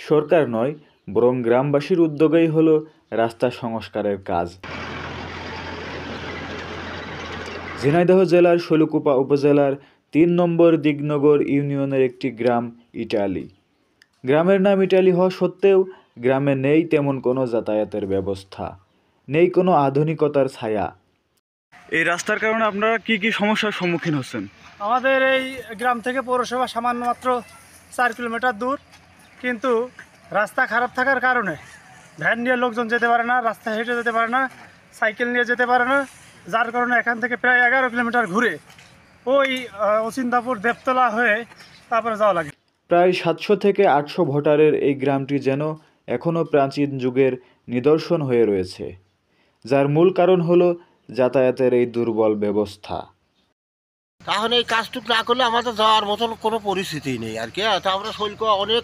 সরকার নয়, বরং গ্রামবাসীর উদ্যোগেই হলো রাস্তা সংস্কারের কাজ। ঝিনাইদহ জেলার শৈলকুপা উপজেলার ৩ নম্বর দিগনগর ইউনিয়নের একটি গ্রাম ইটালি। গ্রামের নাম ইটালি হওয়া সত্ত্বেও গ্রামে নেই তেমন কোনো যাতায়াতের ব্যবস্থা, নেই কোনো আধুনিকতার ছায়া। এই রাস্তার কারণে আপনারা কি কি সমস্যার সম্মুখীন হচ্ছেন? আমাদের এই গ্রাম থেকে পৌরসভা সামান্য মাত্র 4 কিলোমিটার দূর, কিন্তু রাস্তা খারাপ থাকার কারণে ভ্যান নিয়ে লোকজন যেতে পারে না, রাস্তা হেঁটে যেতে পারে না, সাইকেল নিয়ে যেতে পারে না, যার কারণে এখান থেকে প্রায় 11 কিলোমিটার ঘুরে ওই অচিন্তাপুর দেবতলা হয়ে তারপরে যাওয়া লাগে। প্রায় 700 থেকে 800 ভোটারের এই গ্রামটি যেন এখনও প্রাচীন যুগের নিদর্শন হয়ে রয়েছে, যার মূল কারণ হলো যাতায়াতের এই দুর্বল ব্যবস্থা। তাহলে এই কাজটুকু না করলে আমাদের যাওয়ার মতন কোনো পরিস্থিতি নেই আর কি। তা আমরা শৈলকুপা অনেক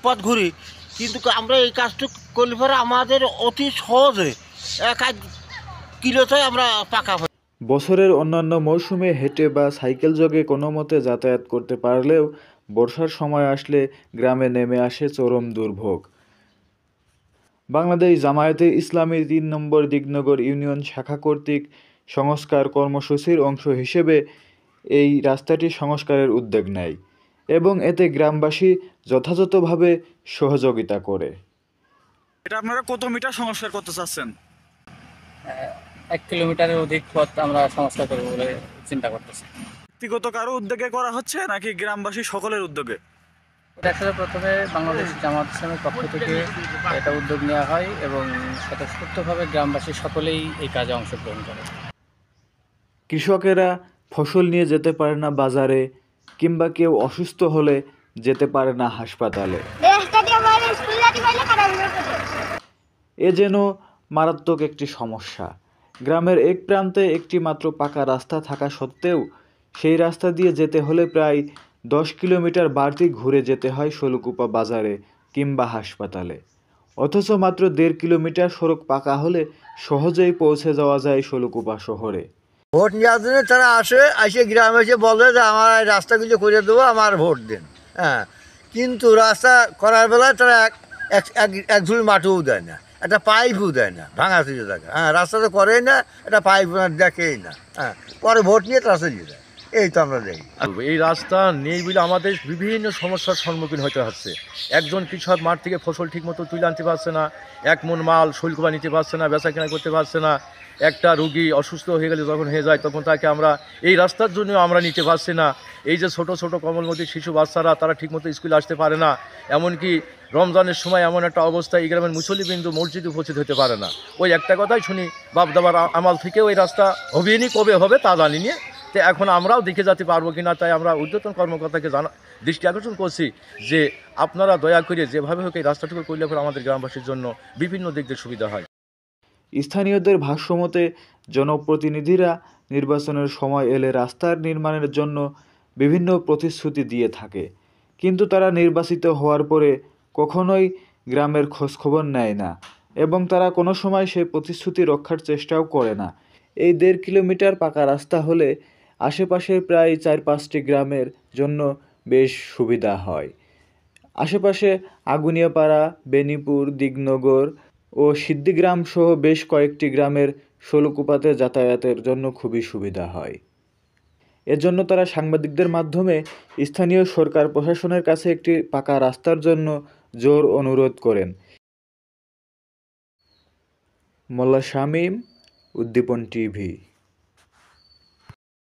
পথ ঘুরি, কিন্তু আমরা এই কাজটুকু করলে পরে আমাদের অতি সহজে 1 কিলোতে আমরা পাকা হই। বছরের অন্যান্য মৌসুমে হেঁটে বা সাইকেল যোগে কোনো মতে যাতায়াত করতে পারলেও বর্ষার সময় আসলে গ্রামে নেমে আসে চরম দুর্ভোগ। বাংলাদেশ জামায়াতে ইসলামী ৩ নম্বর দিগনগর ইউনিয়ন শাখা কর্তৃক সংস্কার কর্মসূচির অংশ হিসেবে এই রাস্তাটি সংস্কারের উদ্যোগ নেয় এবং এতে গ্রামবাসী যথাযথভাবে সহযোগিতা করে। এটা আপনারা কত মিটার সংস্কার করতে চাচ্ছেন? 1 কিলোমিটারের অধিক পথ আমরা সংস্কার করব বলে চিন্তা করতেছি। ব্যক্তিগত কারো উদ্যোগে করা হচ্ছে নাকি গ্রামবাসী সকলের উদ্যোগে? এটা আসলে প্রথমে বাংলাদেশ জামায়াত ইসলামের পক্ষ থেকে এটা উদ্যোগ নেওয়া হয় এবং স্বতঃস্ফূর্তভাবে গ্রামবাসী সকলেই এই কাজে অংশগ্রহণ করে। কৃষকেরা ফসল নিয়ে যেতে পারে না বাজারে, কিংবা কেউ অসুস্থ হলে যেতে পারে না হাসপাতালে। এ যেন মারাত্মক একটি সমস্যা। গ্রামের এক প্রান্তে একটি মাত্র পাকা রাস্তা থাকা সত্ত্বেও সেই রাস্তা দিয়ে যেতে হলে প্রায় 10 কিলোমিটার বাড়তি ঘুরে যেতে হয় শৈলকুপা বাজারে কিংবা হাসপাতালে। অথচ মাত্র 1.5 কিলোমিটার সড়ক পাকা হলে সহজেই পৌঁছে যাওয়া যায় শৈলকুপা শহরে। ভোট নেওয়ার জন্য তারা এসে গ্রামে এসে বলে যে আমার এই রাস্তাগুলো করে দেবো, আমার ভোট দেন। হ্যাঁ, কিন্তু রাস্তা করার বেলায় তারা এক ঝুড়ি মাটিও দেয় না, একটা পাইপও দেয় না, ভাঙা চুড়ে থাকে। হ্যাঁ, রাস্তা তো করেই না, একটা পাইপ দেখেই না। হ্যাঁ, পরে ভোট নিয়ে রাস্তা দিয়ে দেয়। এই তো আমরা দেখি। এই রাস্তা নেই বলে আমাদের বিভিন্ন সমস্যার সম্মুখীন হতে হচ্ছে। একজন কৃষক মাঠ থেকে ফসল ঠিকমতো তুলে আনতে পারছে না, 1 মণ মাল শৈলকুপা নিতে পারছে না, বেচা কেনা করতে পারছে না। একটা রুগী অসুস্থ হয়ে গেলে যখন হয়ে যায় তখন তাকে আমরা এই রাস্তার জন্য আমরা নিতে পারছি না। এই যে ছোট ছোট কমলমতি শিশু বাচ্চারা তারা ঠিকমতো স্কুলে আসতে পারে না। এমনকি রমজানের সময় এমন একটা অবস্থা, এই গ্রামের মুসল্লিবৃন্দ মসজিদে উপস্থিত হতে পারে না। ওই একটা কথাই শুনি, বাপ দাবার আমাল থেকে ওই রাস্তা হবেনি, কবে হবে তা জানি নিয়ে। তো এখন আমরাও দেখে যেতে পারবো কিনা, তাই আমরা ঊর্ধ্বতন কর্মকর্তাকে দৃষ্টি আকর্ষণ করছি যে আপনারা দয়া করে যেভাবে হোক এই রাস্তাটুকু করলে পরে আমাদের গ্রামবাসীর জন্য বিভিন্ন দিক দিয়ে সুবিধা হয়। স্থানীয়দের ভাষ্যমতে জনপ্রতিনিধিরা নির্বাচনের সময় এলে রাস্তার নির্মাণের জন্য বিভিন্ন প্রতিশ্রুতি দিয়ে থাকে, কিন্তু তারা নির্বাচিত হওয়ার পরে কখনোই গ্রামের খোঁজখবর নেয় না এবং তারা কোনো সময় সেই প্রতিশ্রুতি রক্ষার চেষ্টাও করে না। এই 1.5 কিলোমিটার পাকা রাস্তা হলে আশেপাশের প্রায় 4-5টি গ্রামের জন্য বেশ সুবিধা হয়। আশেপাশে আগুনিয়াপাড়া, বেনিপুর, দিগনগর ও সিদ্দিগ্রাম সহ বেশ কয়েকটি গ্রামের শৈলকুপাতে যাতায়াতের জন্য খুবই সুবিধা হয়। এজন্য তারা সাংবাদিকদের মাধ্যমে স্থানীয় সরকার প্রশাসনের কাছে একটি পাকা রাস্তার জন্য জোর অনুরোধ করেন। মোল্লা শামীম, উদ্দীপন টিভি।